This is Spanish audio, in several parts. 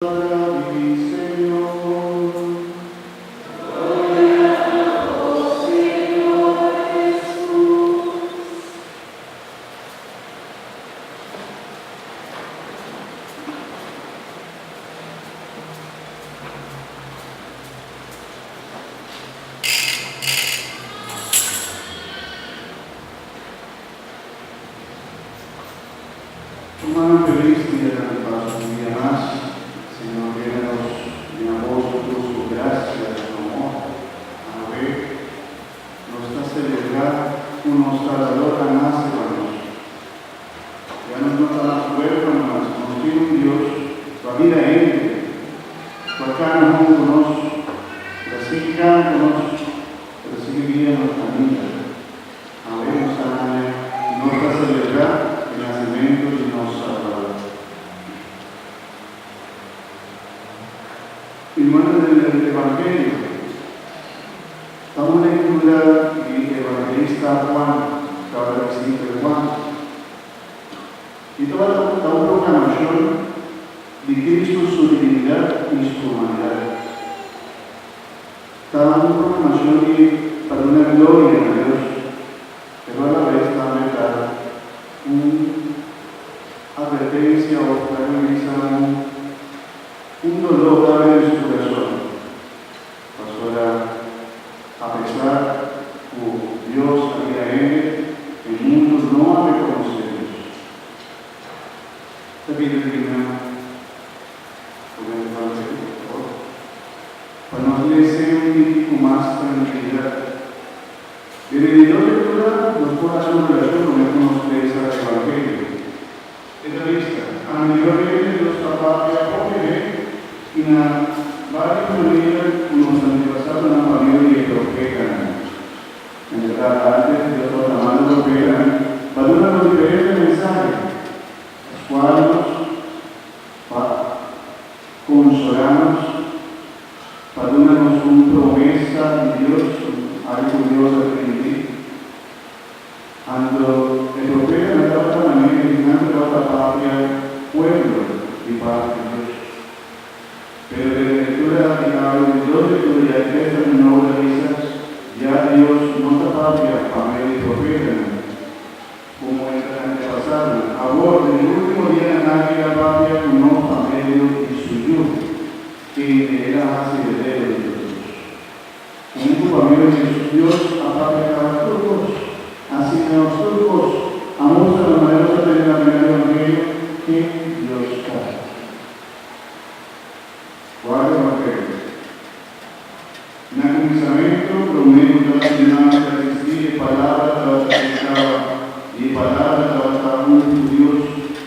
Hermano, feliz día de paz, un día más. Señor, llénanos de amor, tu gracia, tu amor. A ver, nuestra celebrar un Salvador nace con nosotros. Ya nos nota más huérfanos, nos tiene un Dios, la vida entre, acá junto con nosotros, clasificándonos, pero sigue bien nuestra vida. A ver, nuestra celebrar el nacimiento de nuestro Salvador. Hermanos del Evangelio, estamos lectura del evangelista Juan, cada discípulo de Juan, y toda la proclamación de Cristo, su divinidad y su humanidad. Está dando proclamación para una gloria a Dios, pero a la vez también para una advertencia o un dolor grave en su corazón. Pastora, a pesar que Dios había en él, el mundo no ha reconocido a Dios. Te pido que para nos desee un poco más tranquilidad. Desde la lectura nos pone a su relación con el Evangelio. Esta lista, anteriormente los papás de Apóstol y na varias familias nos antepasados en la familia de profeta. En verdad, antes de los llamados profetas, para una diferente mensaje, los cuales consolamos, para darnos una promesa de Dios, algo Dios ha permitido. Cuando el profeta de otra manera, enseñando a otra patria, pueblo y parte de Dios. Pero de la lectura de Dios, de la iglesia de nuevo de Isas, ya Dios no está patria a medio de profeta, como el antepasado. Ahora, en el último día, nadie la patria no a medio de su Dios, que era así de Dios. Un grupo amigo de Dios, aparte de cada turcos, así que los turcos, amos a la manera de tener la primera evangelio que Dios cae. Guarda evangelio. En el comenzamiento, prometo que la semana que existía, palabra trabajaba, y palabra trabajaba un Dios,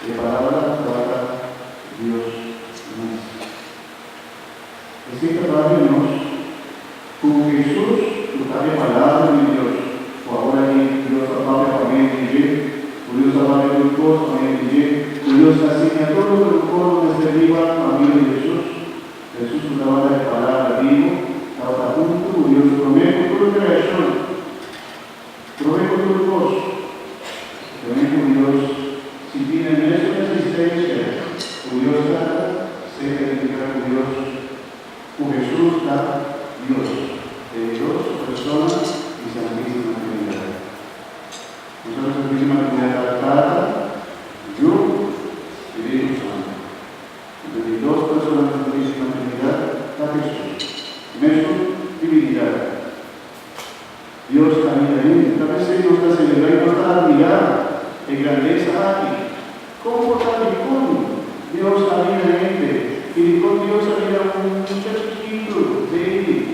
y palabra trabajaba Dios más. Esta palabra de Dios, con Jesús, la palabra de Dios, o ahora Dios aparte también de Dios aparte de Dios también de Dios asigna todo el coro de ser viva familia de Jesús. Jesús usaba la palabra vivo, estaba junto, Dios promete por creación, promete por Dios, promete Dios, si tienen eso de existencia, curiosa, se identifica con Dios, con Jesús está Dios, de dos personas y Santísima Trinidad. Nosotros Santísima Trinidad tratada, yo y Espíritu Santo. De dos personas de Santísima Trinidad está Jesús. En eso, divinidad. Dios camina en tal vez Él no está celebrando, no está admirada en grandeza aquí. ¿Cómo está con Dios camina en él? Y con Dios había un muchacho chiquito de él.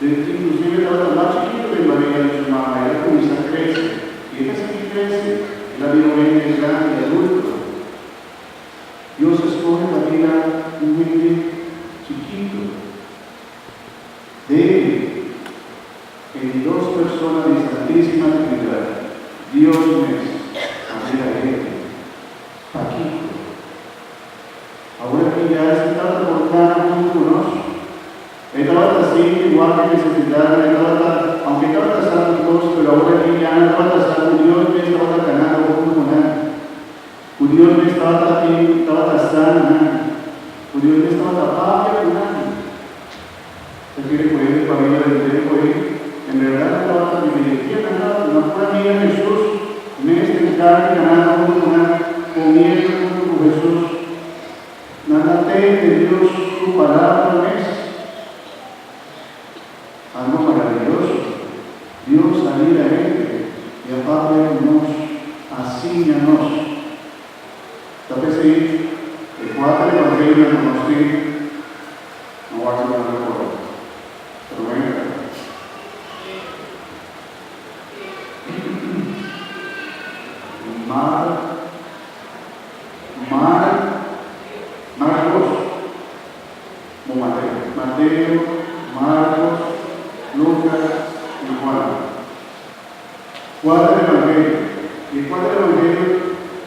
Inclusive la más chiquita de María de su mamá, era como esa crece, y esa que crece, la violencia es grande y adulto. Dios escoge la vida un bebé chiquito, de él, en dos personas de Santísima Trinidad, Dios es, a él, Paquito. Ahora que ya se trata por cada uno de nosotros, estaba así, igual que necesitaba, aunque estaba casando todos, pero ahora que ya no estaba casando, Dios me estaba ganando con nada. Dios me estaba casando, Dios me estaba nuestra patria unánime. Se quiere poner de familia del tiempo y en verdad no va a privilegiar nada, no puede ir a Jesús, me carne, nada comiendo con Jesús, nada de Dios, su palabra es algo maravilloso. Dios salida a gente y aparte nos asignanos. Tal ahí, el cuarto evangelio que conocí, no va a ser una recuerdo, pero venga. Mateo, Marcos, Lucas y Juan. Cuatro evangelios. Y cuatro evangelios,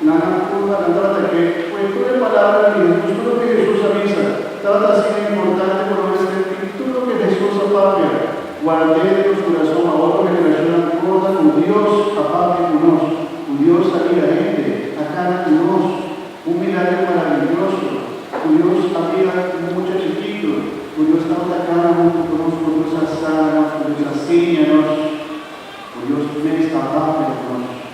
nada trata que, pues, toda la palabra de Jesús, todo lo que Jesús avisa, trata así de importante por lo que todo lo que Jesús aparte, guardé de su corazón a otra generación, acorda con Dios, aparte con nosotros, con Dios salida a gente, acá con nosotros, un milagro maravilloso, con Dios había muchos chiquitos. Dios está atacando con Dios asana, con Dios asíñanos, con Dios me está parte con nosotros.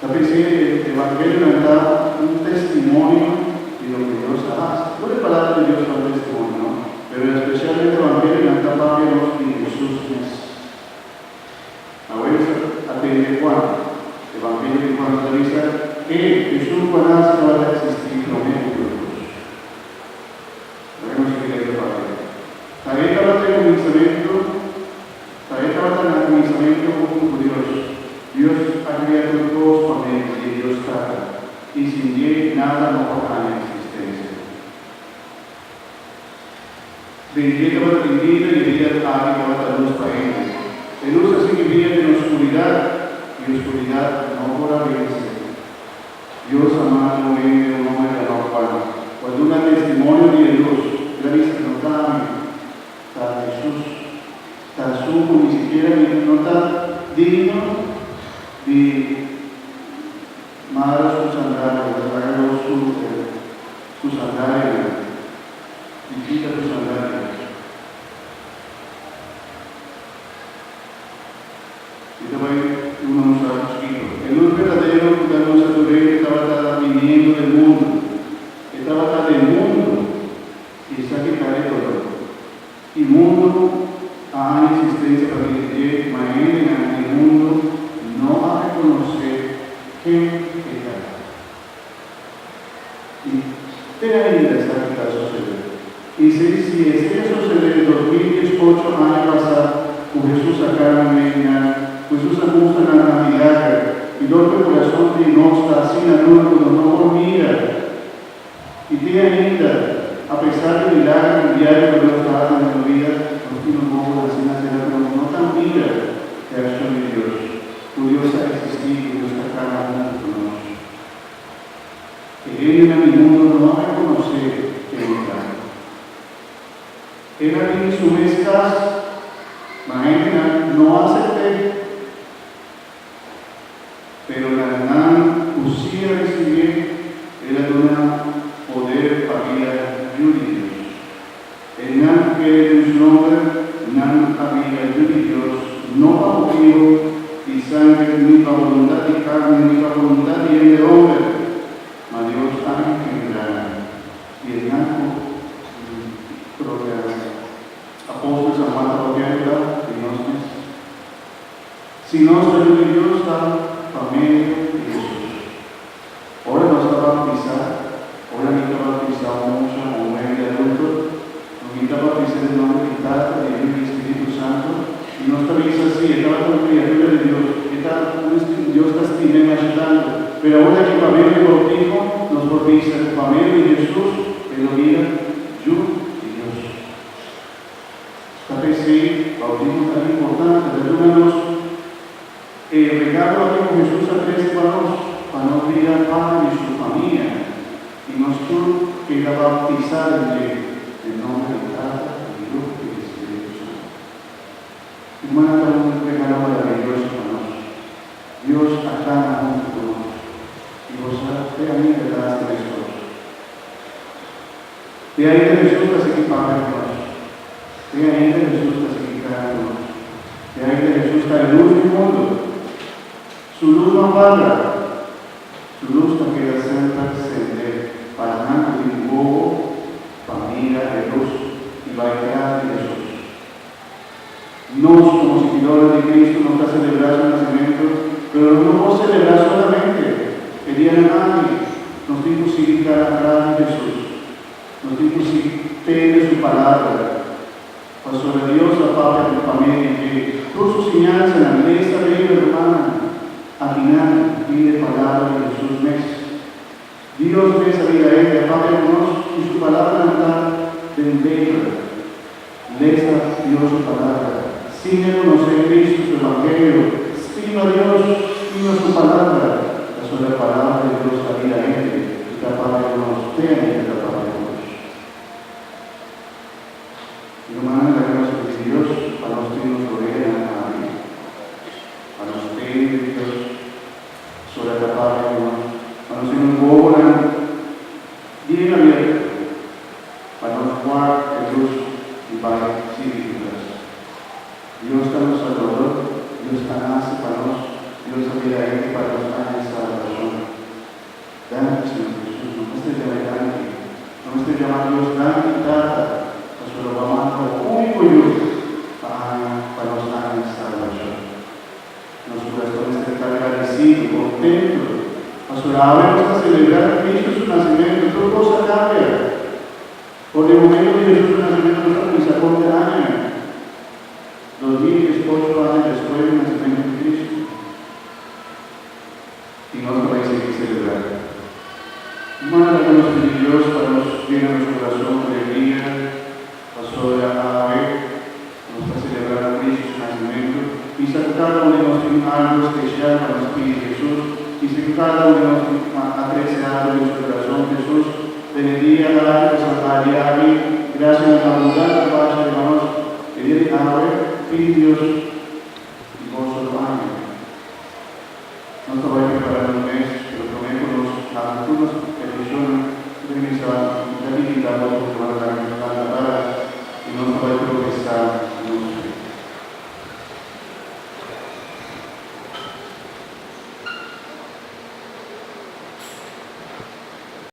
Tal vez el Evangelio nos da un testimonio de lo que Dios hace. Puede hablar de Dios como testimonio, ¿no? Pero especialmente el Evangelio nos da parte de lo que Jesús es. Ahora atiende Juan. El Evangelio de Juan nos dice que Jesús conoce que va a existir lo mismo. También trata el comenzamiento con Dios. Dios ha creado todos por medio y Dios trata. Y sin Él nada no podrá en existencia. Bendita va la vida y vida alguien que va a la luz para Él. La luz significa que en oscuridad y oscuridad no podrá verse. Dios amado viene de un hombre de la Juan. Cuando un testimonio de Dios, la dice que no está Jesús, tan sumo, ni siquiera no está digno de madre sus sandalias, de traer sus sandalias, y quita sus sandalias. Y también uno no sabe chiquito. El luz verdadero que luz a tu rey estaba viniendo del mundo, estaba del mundo, y está que cae todo. Y mundo ha existencia para que mañana en el mundo no ha reconocer quién es. Y te ainda está que está sucediendo. Y si este sucede en 2018 años pasados, con Jesús acá en Medina, Jesús anuncia la Navidad, y el corazón de nuestra así la luz cuando no dormía. Y te ainda a pesar del milagro diario que Dios está dando en tu vida, no tiene un poco de cena, pero no tan vida de acción de Dios. Tu Dios ha existido, Dios está acá junto con nosotros. Que Él en el mundo no va a reconocer que Él está. Él aquí en su mesas, imagina, no hace fe, pero la gran usía recibir, Él adora poder para vida. El nan que en su nombre, nan había Dios, no bajo y sangre, ni para voluntad de carne, ni para voluntad de hombre, mas Dios ha engendrado. Y el nan, creo que apóstol San Juan Bautista, que nos es. Si no soy de Dios, está familia de Jesús. Ahora nos está bautizado. Ahora me está bautizado mucho como un de adulto, nos está bautizado en el nombre del Padre, del Hijo y del Espíritu Santo, y no está visto así, estaba como criatura de Dios, Dios está ayudando, pero ahora que para ver el bautismo nos bautiza, para ver de Jesús, en la vida, yo y Dios. Tal vez sí, bautismo tan importante, perdónanos, el regalo que Jesús ofrece para no olvidar Padre y su familia. Y nosotros que la bautizar en nombre del Padre, del Hijo y del Espíritu Santo. Hermana, un regalo maravilloso para nosotros. Dios acá junto con nosotros. Y vos te a mí verdad de nosotros. De ahí de Jesús que se equipamos. De ahí de Jesús que se equipamos. De ahí de Jesús que hay luz del mundo. Su luz no apaga. Su luz no queda siempre encender. Pasando de bobo, familia de luz y va a quedar de Jesús. Nos, como seguidores de Cristo, nos va a celebrar su nacimiento, pero no vamos a celebrar solamente el día de nadie. Nos dijo seguir cada de Jesús. Nos dijo seguir su palabra. Pastor de Dios, la Padre, la familia, que todos sus señales en la iglesia de hermana, afinando y de palabra de Jesús mes. Dios me sabía a él, Padre nos y su palabra nos da de entender. Lesa Dios su palabra. Síguenos en Cristo, su Evangelio. Estima a Dios, estima su palabra. La sola palabra de Dios la vida en él. Y la Padre nos tiene la palabra de Dios. Y hermano, la gracia de Dios, para usted nos rodea a nadie. Para usted, Dios, sobre la palabra de Dios. Para usted nos goberna bien abierto. Para nos guardar de Dios y para cívico. Dios está nos salvador, Dios está nace para nos, Dios sabía a él para nos dar esta salvación. Dame, Señor Jesús, no me estés llamando, no me estés llamando Dios, dame y trata, pues lo vamos a hacer único Dios para nos dar esta salvación. Nuestro corazón está agradecido, contento, pues ahora vamos a celebrar Cristo su nacimiento, toda cosa cambia. Por el momento de Jesús su nacimiento, nuestra misa contemporánea. 2018 años después del nacimiento de Cristo. Y no lo vais a seguir celebrando. Madre de los Dios, para nos llenar nuestro corazón de alegría, pasó de ave, nos va a celebrar Cristo su nacimiento. Y si cada uno de nosotros tiene algo especial para nos pide Jesús, y si cada uno de nosotros aprecia algo en nuestro corazón, Jesús, bendiga a la Santa María, gracias a la abundancia, Padre, hermanos, que viene a ver. Pide Dios